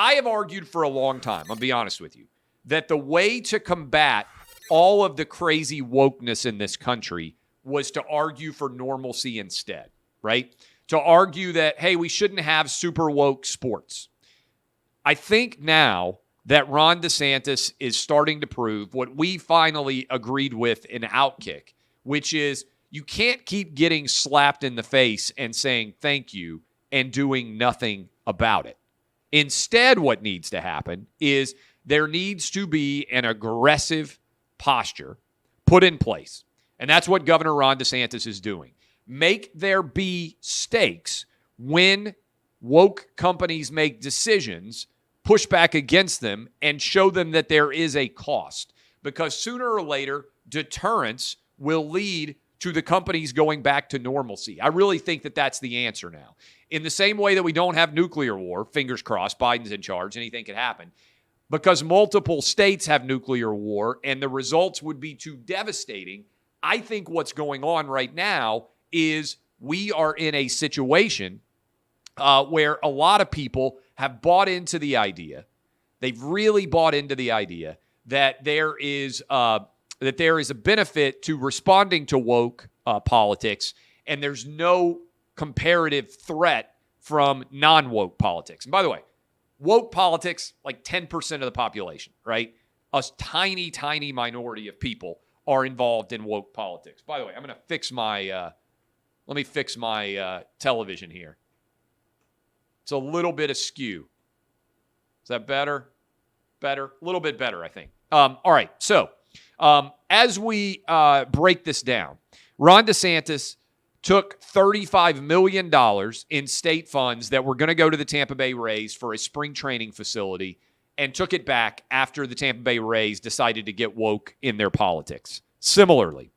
I have argued for a long time, I'll be honest with you, that the way to combat all of the crazy wokeness in this country was to argue for normalcy instead, right? To argue that, hey, we shouldn't have super woke sports. I think now that Ron DeSantis is starting to prove what we finally agreed with in Outkick, which is you can't keep getting slapped in the face and saying thank you and doing nothing about it. Instead, what needs to happen is there needs to be an aggressive posture put in place. And that's what Governor Ron DeSantis is doing. Make there be stakes when woke companies make decisions, push back against them, and show them that there is a cost. Because sooner or later, deterrence will lead to the companies going back to normalcy. I really think that that's the answer now. In the same way that we don't have nuclear war, fingers crossed, Biden's in charge, anything could happen, because multiple states have nuclear war and the results would be too devastating. I think what's going on right now is we are in a situation where a lot of people have bought into the idea. They've really bought into the idea that there is a benefit to responding to woke politics, and there's no comparative threat from non-woke politics. And by the way, woke politics, like 10% of the population, right? A tiny, tiny minority of people are involved in woke politics. By the way, I'm going to fix my, let me fix my television here. It's a little bit askew. Is that better? Better? A little bit better, I think. All right, so as we break this down, Ron DeSantis took $35 million in state funds that were going to go to the Tampa Bay Rays for a spring training facility and took it back after the Tampa Bay Rays decided to get woke in their politics. Similarly,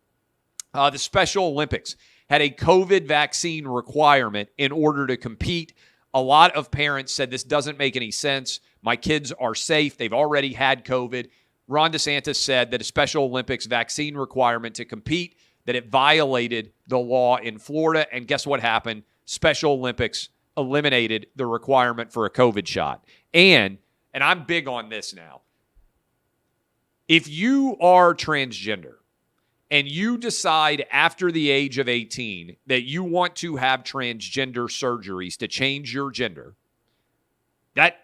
the Special Olympics had a COVID vaccine requirement in order to compete. A lot of parents said this doesn't make any sense. My kids are safe. They've already had COVID. Ron DeSantis said that a Special Olympics vaccine requirement to compete, that it violated the law in Florida. And guess what happened? Special Olympics eliminated the requirement for a COVID shot. And I'm big on this now. If you are transgender and you decide after the age of 18 that you want to have transgender surgeries to change your gender, that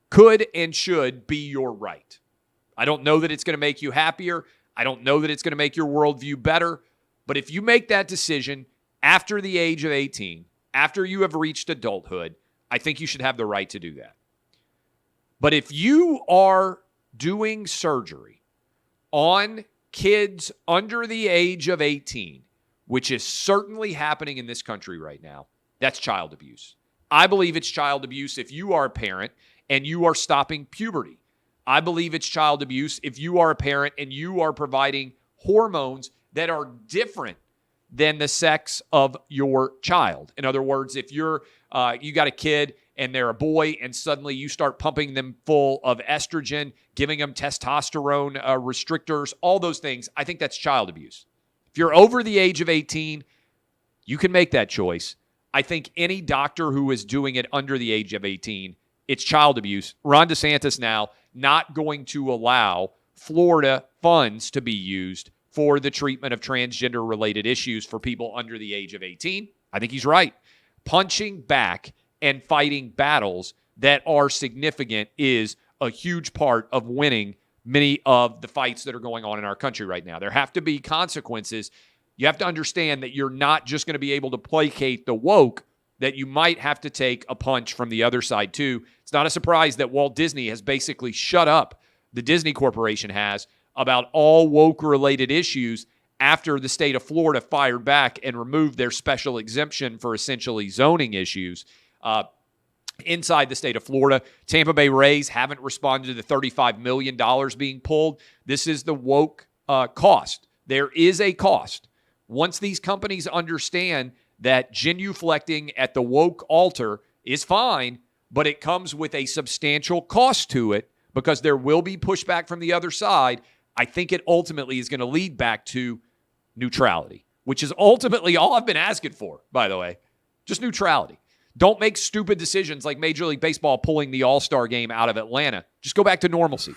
could and should be your right. I don't know that it's going to make you happier. I don't know that it's going to make your worldview better. But if you make that decision after the age of 18, after you have reached adulthood, I think you should have the right to do that. But if you are doing surgery on kids under the age of 18, which is certainly happening in this country right now, that's child abuse. I believe it's child abuse if you are a parent and you are stopping puberty. I believe it's child abuse if you are a parent and you are providing hormones that are different than the sex of your child. In other words, if you got a kid and they're a boy and suddenly you start pumping them full of estrogen, giving them testosterone restrictors, all those things, I think that's child abuse. If you're over the age of 18, you can make that choice. I think any doctor who is doing it under the age of 18, it's child abuse. Ron DeSantis now not going to allow Florida funds to be used for the treatment of transgender-related issues for people under the age of 18. I think he's right. Punching back and fighting battles that are significant is a huge part of winning many of the fights that are going on in our country right now. There have to be consequences. You have to understand that you're not just going to be able to placate the woke, that you might have to take a punch from the other side too. It's not a surprise that Walt Disney has basically shut up, the Disney Corporation has, about all woke-related issues after the state of Florida fired back and removed their special exemption for essentially zoning issues inside the state of Florida. Tampa Bay Rays haven't responded to the $35 million being pulled. This is the woke cost. There is a cost. Once these companies understand that genuflecting at the woke altar is fine, but it comes with a substantial cost to it because there will be pushback from the other side, I think it ultimately is going to lead back to neutrality, which is ultimately all I've been asking for, by the way. Just neutrality. Don't make stupid decisions like Major League Baseball pulling the All-Star game out of Atlanta. Just go back to normalcy.